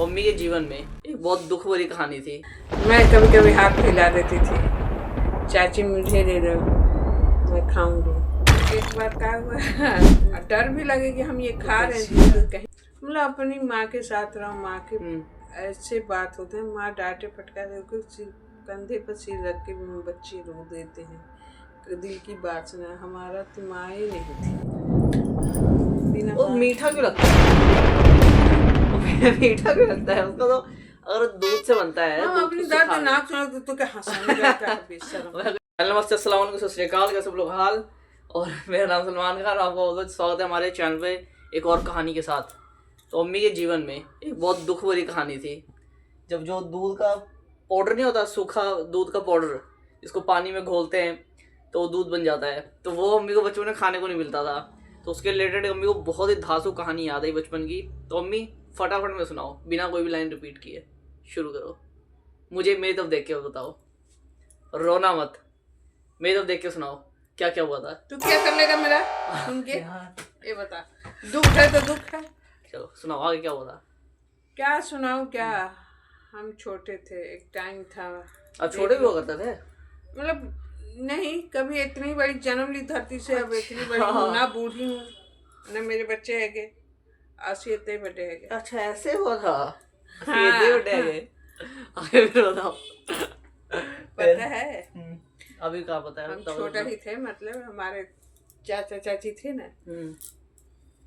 तो अम्मी के जीवन में एक बहुत दुख भरी कहानी थी। मैं कभी कभी हाथ हिला देती थी, चाची मुझे दे दो मैं खाऊंगी। एक बार क्या हुआ, डर भी लगे कि हम ये खा रहे हैं दूध कहीं, मतलब अपनी माँ के साथ रहो, माँ के ऐसे बात होते हैं, माँ डांटे फटका दे कंधे पर सिर रख के बच्चे रो देते हैं। दिल की बात सुना, हमारा तो माँ ही नहीं थी। बिना वो मीठा क्यों लगता है? मीठा क्यों लगता है उसका? तो अगर दूध से बनता है हम अपनी दादी नाक सुना तो क्या हंसने लगता है बेशर्म। नमस्ते, अस्सलाम वालेकुम, सत श्री अकाल, कैसे सब लोग हाल। और मेरा नाम सलमान खान, आपका बहुत बहुत स्वागत है हमारे चैनल पे एक और कहानी के साथ। तो अम्मी के जीवन में एक बहुत दुख भरी कहानी थी। जब जो दूध का पाउडर नहीं होता, सूखा दूध का पाउडर, जिसको पानी में घोलते हैं तो दूध बन जाता है, तो वो अम्मी को बचपन में खाने को नहीं मिलता था। तो उसके रिलेटेड अम्मी को बहुत ही धांसू कहानी याद आई बचपन की। तो अम्मी फटाफट में सुनाओ, बिना कोई भी लाइन रिपीट किए शुरू करो। मुझे मेरी तरफ देख के बताओ, रोना मत, मेरी तरफ देख के सुनाओ क्या क्या हुआ था। तू क्या कर लेगा मेरा सुन के? ये बता, दुख है तो दुख है। चलो सुनाओ आगे क्या हुआ था। क्या सुनाऊं क्या, हम छोटे थे, एक टाइम था। अब छोटे भी हुआ करते थे, मतलब नहीं, कभी इतनी बड़ी जन्म ली धरती से, अब इतनी बड़ी हूँ ना, बूढ़ी हूँ ना, मेरे बच्चे हैगे 80 इतने बड़े हैगे। अच्छा ऐसे हुआ था। हाँ, ये बड़े हैगे। आगे फिर बताओ। पता है अभी कहाँ पता है? हम छोटा ही थे, मतलब हमारे चाचा चाची थे ना,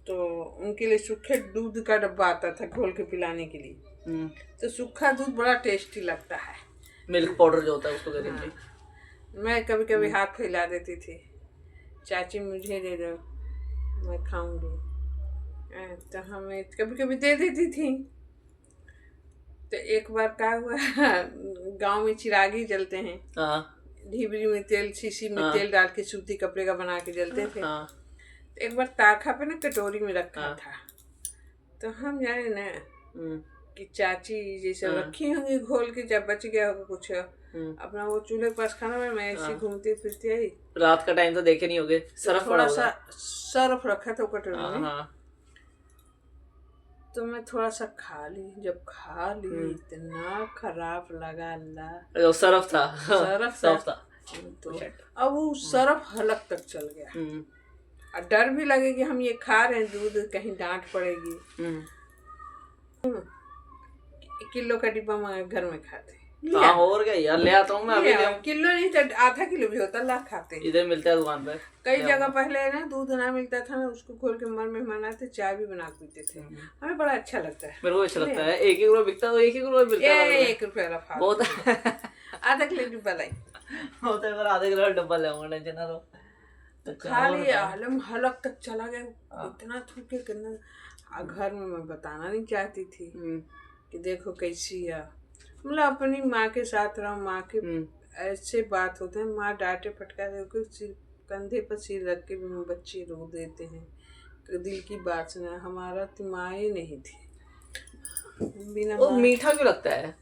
तो उनके लिए सूखे दूध का डब्बा आता था घोल के पिलाने के लिए। तो सूखा दूध बड़ा टेस्टी लगता है, मिल्क पाउडर जो होता है उसको कहते हैं। मैं कभी कभी हाथ फैला देती थी, चाची मुझे दे दो मैं खाऊंगी। तो हमें कभी कभी दे देती थी। तो एक बार क्या हुआ, गांव में चिरागी जलते हैं, ढीबरी में तेल, शीशी में तेल डाल के सूती कपड़े का बना के जलते थे। तो एक बार ताखा पे ना कटोरी में रखा था, तो हम जाने ना कि चाची जैसे रखी होंगी घोल के, जब बच गया होगा कुछ अपना वो चूल्हे के पास खाना में, मैं ऐसी घूमती फिरती आई। रात का टाइम तो देखे नहीं होगे, सर्फ थोड़ा सा सर्फ रखा था कटोरी में, तो मैं थोड़ा सा खा ली। जब खा ली इतना खराब लगा, अल्लाह। सर्फ था, सर्फ था। तो अब वो सर्फ हलक तक चल गया, और डर भी लगे कि हम ये खा रहे हैं दूध, कहीं डांट पड़ेगी। किलो का डिब्बा मैं घर में खाते। और क्या यार, ले आता हूँ मैं अभी। किलो नहीं तो आधा किलो भी होता, ला खाते। इधर मिलता है दुकान पे। कई जगह पहले ना दूध ना मिलता था ना, उसको खोल के मेहमान आते, चाय भी बना पीते थे। हमें बड़ा अच्छा लगता है, मेरे को अच्छा लगता है। 1-1 रुपया बिकता है, 1-1 रुपया मिलता है। 1 रुपया रफा बहुत आधा किलो डिब्बा लाई होता है, आधे किलो डब्बा ले आऊंगा, टेंशन ना लो। तो खा लिया, आलम हलक तक चला गया, इतना थूके करना। घर में मैं बताना नहीं चाहती थी कि देखो कैसी है, मतलब अपनी माँ के साथ रहो, माँ के ऐसे बात होते हैं, माँ डांटे फटका दे कंधे पर सिर रख के बच्चे रो देते हैं। दिल की बात सुना, हमारा तो माँ ही नहीं थी। बिना वो मीठा क्यों लगता है?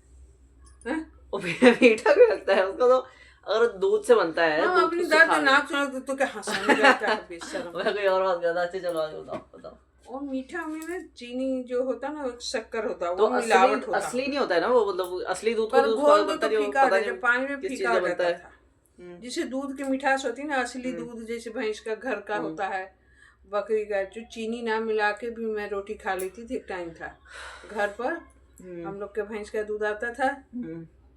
वो मीठा क्यों लगता है उसका? तो अगर दूध से बनता है, हम अपनी दादी नाक सुना तो क्या हंसने लगता है बेशर्म। मैं कोई और बात करता। अच्छा चलो आगे बताओ। और मीठा में ना चीनी जो होता है ना, शक्कर होता है, तो वो मिलावट होता है। असली नहीं होता है ना वो, मतलब असली दूध पर को घोल दो तो फीका हो जाता है, पानी में फीका हो जाता था। जिसे दूध की मिठास होती है ना, असली दूध जैसे भैंस का घर का होता है, बकरी का, जो चीनी ना मिला के भी मैं रोटी खा लेती थी। एक टाइम था घर पर हम लोग के भैंस का दूध आता था,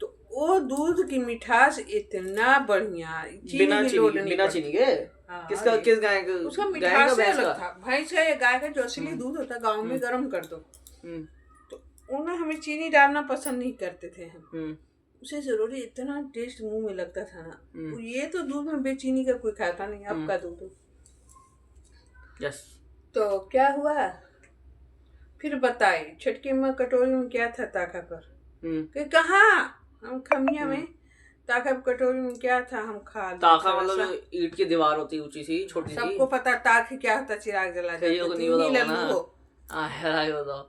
तो वो दूध की मिठास इतना बढ़िया, बिना चीनी के। किसका, किस गाय का? उसका मिठास अलग था, भैंस का या गाय का जो असली दूध होता, गाँव में गर्म कर दो तो उन्हें हमें चीनी डालना पसंद नहीं करते थे हम। उसे जरूरी इतना टेस्ट मुंह में लगता था ना। ये तो दूध में बेचीनी का कोई खाता नहीं, अब का दूध। यस। तो क्या हुआ फिर बताए, छटके में कटोरी में क्या था ताका पर, कहाँ हम खमिया में ताका कटोरी में क्या था, हम खा लिया। ताका मतलब ईंट की दीवार होती है ऊंची सी, छोटी सी। सबको पता ताक क्या होता, चिराग जला नहीं बताओ,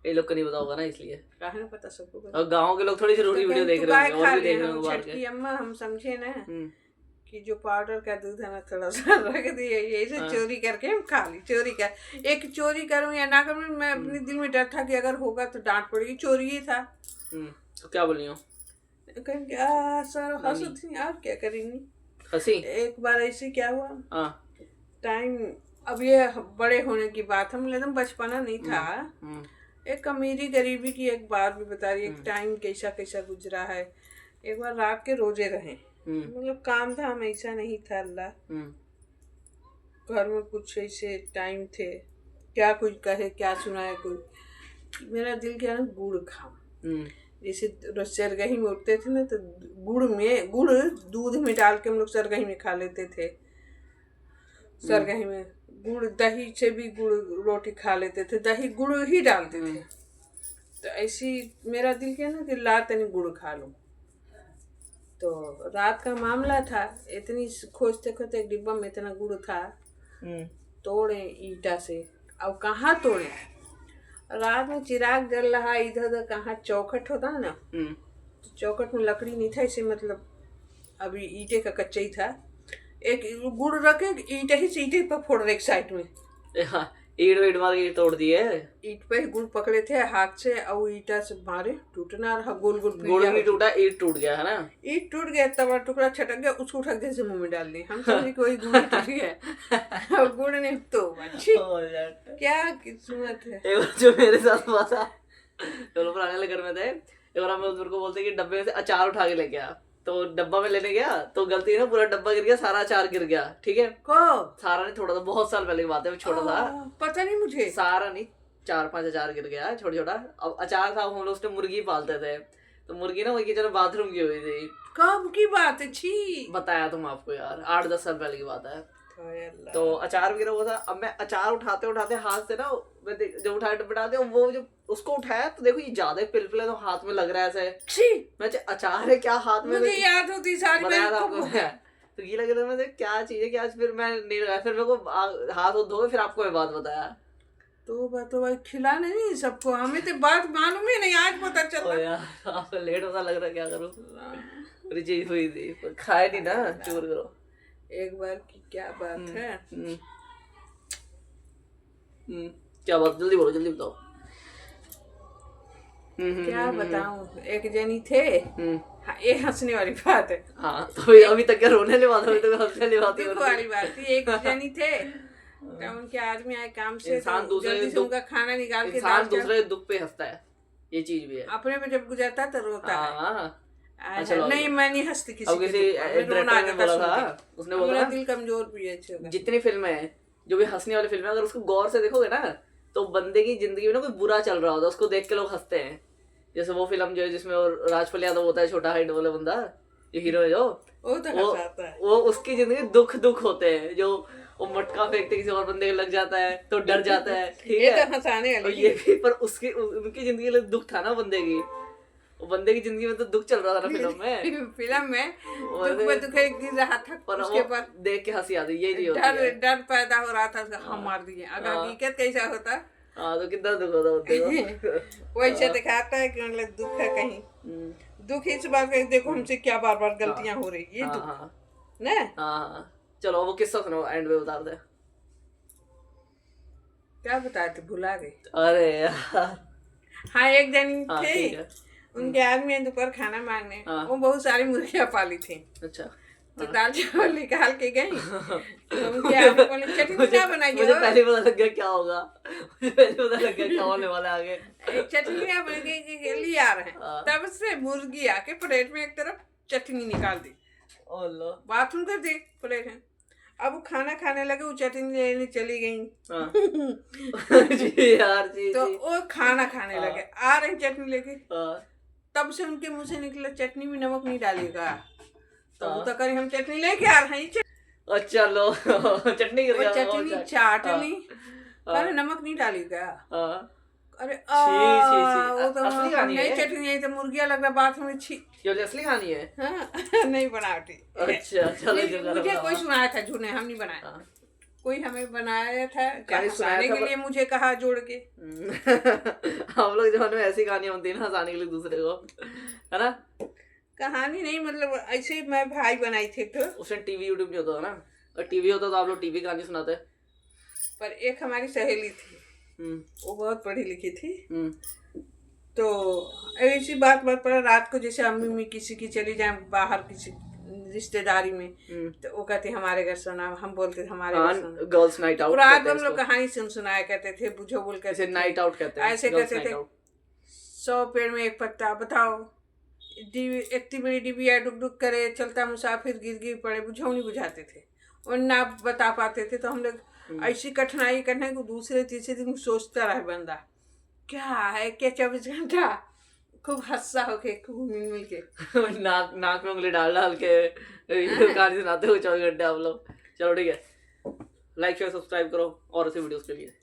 ये लोग को नहीं बताओगा ना, इसलिए काहे पता सबको। और गाँव के लोग थोड़ी सी रोटी वीडियो देख रहे होंगे, और भी देख रहे होंगे। छटकी अम्मा हम समझे ना कि जो पाउडर का दूध है ना थोड़ा सा रख दिए, यही से चोरी करके हम खा ली। चोरी कर एक चोरी करूँ या ना करूँ, मैं अपने दिल में डर था कि अगर होगा तो डांट पड़ेगी, चोरी ही था। तो क्या बोली हो? कहेंगे सर हंस थी, आप क्या करेंगी। हंसी? एक बार ऐसे क्या हुआ, टाइम अब ये बड़े होने की बात, हम एकदम बचपना नहीं था। एक अमीरी गरीबी की एक बात भी बता रही, एक टाइम कैसा कैसा गुजरा है। एक बार रात के रोजे रहे, मतलब काम था, हम ऐसा नहीं था अल्लाह, घर में कुछ ऐसे टाइम थे, क्या कुछ कहे क्या सुनाए कोई। मेरा दिल क्या ना गुड़ खाऊं, जैसे सरगही में उठते थे ना, तो गुड़ दूध में डाल के हम लोग सरगही में खा लेते थे। सरगही में गुड़, दही से भी गुड़ रोटी खा लेते थे, दही गुड़ ही डालते थे। तो ऐसी मेरा दिल क्या ना कि ला तनी गुड़ खा लूं। तो रात का मामला था, इतनी खोजते खोजते एक डिब्बा में इतना गुड़ था, तोड़े ईटा से। अब कहाँ तोड़े, रात में चिराग जल रहा, इधर उधर कहाँ चौखट होता है ना, तो चौखट में लकड़ी नहीं था, इसे मतलब अभी ईटे का कच्चा ही था। एक गुड़ रखे, ईटे ही से ईटे पर फोड़ रहे एक साइड में, ईट मार के तोड़ दिए। ईट पे गुड़ पकड़े थे हाथ से, और ईटा से मारे, टूटना रहा, गोल गोल गुड़ नहीं टूटा, ईट टूट गया है ना। ईट टूट गया, तब टुकड़ा छटक गया, उसको उठा जैसे मुंह में डाल दी। हम समझे कोई गुड़ टूट गया और गुड़ ने तो अच्छी क्या किस्मत है। एक बार जो मेरे साथ हुआ था, चलो पुराने वाले घर में थे, एक बार हम उस को बोलते कि डब्बे में से अचार उठा के लेके आ, तो डब्बा में लेने गया तो गलती ना पूरा डब्बा गिर गया, सारा अचार गिर गया। ठीक है, को सारा नहीं, थोड़ा सा, बहुत साल पहले की बात है, छोटा था, पता नहीं मुझे, सारा नहीं, 4-5 अचार गिर गया, छोटा छोटा। अब अचार था, हम लोग उसने मुर्गी पालते थे, तो मुर्गी ना वही किचन में बाथरूम की हुई थी। कब की बात है, छी बताया तुम आपको यार, 8-10 साल पहले की बात है। तो अचार गिरा हुआ था। अब मैं अचार उठाते उठाते हाथ से ना, मैं जब उठाए डब्बे, वो जब उसको उठाया तो देखो ये ज्यादा पिलपिल तो हाथ में लग रहा है ऐसे। मैं अचार है क्या हाथ में, मुझे याद होती सारी, बताया था आपको तो ये लग रहा था क्या चीज है क्या। फिर मैं नहीं लगाया, फिर मेरे को हाथ धोए, फिर आपको ये बात बताया। तो भाई खिला नहीं सबको, हमें तो बात मालूम ही नहीं, आज पता चला यार। आपको लेट होता लग रहा, क्या करूं, मेरी चीज हुई थी, खाए नहीं ना, चूर करो। एक बार की क्या बात है, क्या बात, जल्दी बोलो, जल्दी बताओ। क्या बताऊं, एक जनी थे, हाँ, ये हंसने वाली बात है। हाँ, तो अभी तक क्या रोने वाली बात है, अभी तक हंसने वाली बात है। दुख वाली बात थी, एक जनी थे, तो उनके आदमी आए काम से, इंसान दूसरे से उनका खाना निकाल के, इंसान दूसरे दुख पे हंसता है, ये चीज भी है। अपने पे जब गुजरता तो रोता है। अच्छा, नहीं मैं नहीं हंसती किसी के, उसने बोला दिल कमजोर भी है। जितनी फिल्में हैं, जो भी हंसने वाली फिल्में, अगर उसको गौर से देखोगे ना, तो बंदे की जिंदगी में ना कोई बुरा चल रहा होता है, उसको देख के लोग हंसते हैं। जैसे वो फिल्म जो है जिसमें राजपाल यादव होता है, छोटा हाइट वाला बंदा, जो हीरो है, जो वो उसकी जिंदगी दुख होते हैं, जो वो मटका फेंकते किसी और बंदे को लग जाता है तो डर जाता है। ठीक है, तो हंसाने वाली, ये भी, पर उनकी जिंदगी में दुख था ना बंदे की, बंदे की जिंदगी में तो दुख चल रहा था ना फिल्म में दुख गिर रहा था, पर उसके पर देख के हंसी आती, यही चीज डर पैदा हो रहा था, हम मार दिए। अगर हकीकत कैसा होता, तो कितना दुख होता वैसे दिखाता है कि मतलब दुख है कहीं, दुख इस बात का, देखो हमसे क्या बार बार गलतियां हो रही, ये दुख ना। चलो वो किस्सा सुनो, एंड में बता दे। क्या बताए थे, भुला गए। अरे यार, हाँ, एक जन थे, उनके आदमी दोपहर खाना मांगने, वो बहुत सारी मुर्गियां पाली थी। अच्छा, तो दाल चावल निकाल के गई, तो उनके आदमी बोले चटनी क्या बनाई, मुझे पहले पता लग गया क्या होगा, मुझे पहले पता लग गया क्या होने वाला आगे। चटनी ले आ रहे हैं, तब से मुर्गी आके प्लेट में एक तरफ चटनी निकाल दी, बाथरूम कर दी प्लेट है। अब वो खाना खाने लगे, वो चटनी लेने चली गई। जी यार, जी, तो वो खाना खाने लगे, आ रही चटनी लेके, तब से उनके मुंह से निकला चटनी में नमक नहीं डालेगा। तो वो तो करें, हम चटनी लेके आ रहे हैं, अच्छा लो चटनी चटनी चाटनी, अरे नमक नहीं डालेगा। अरे वो तो असली कहानी है, चटनी है तो मुर्गिया लग रहा बाथरूम में, छी, ये असली कहानी है। नहीं बनावटी। अच्छा, चलो, मुझे कोई सुनाया था, झूठ नहीं, हम नहीं बनाया, कोई हमें बनाया था हंसाने के लिए, मुझे कहा जोड़ के। हम लोग जमाने में ऐसी कहानियां बनती है ना, हंसाने के लिए दूसरे को, है ना। कहानी नहीं, मतलब ऐसे ही मैं भाई बनाई थी तो। उसने टीवी यूट्यूब नहीं होता था ना, और टीवी होता तो आप लोग टीवी कहानी सुनाते। पर एक हमारी सहेली थी, वो बहुत पढ़ी लिखी थी, तो ऐसी बात पर रात को जैसे अम्मी उम्मी किसी की चली जाए बाहर किसी रिश्तेदारी में, तो वो कहती हमारे घर सुना, हम बोलते थे हमारे घर सुना। गर्ल्स नाइट आउट रात हम लोग कहानी सुनाया करते थे, बुझो बोल कहते थे, नाइट आउट कहते हैं, ऐसे कहते थे 100 पेड़ में एक पत्ता, बताओ इतनी बड़ी डिबिया डुक डुक करे, चलता मुसाफिर गिर गिर पड़े, बुझावनी बुझाते थे और ना बता पाते थे। तो हम लोग ऐसी कठिनाई को दूसरे तीसरे दिन कहा रहे बंदा क्या है क्या 24 घंटा खूब हंसा होके खूब मिल मिल के नाक में उंगली डाल डाल के कहानी सुनाते हो 24 घंटे आप लोग। चलो ठीक है, लाइक शेयर सब्सक्राइब करो और ऐसे वीडियोस के लिए।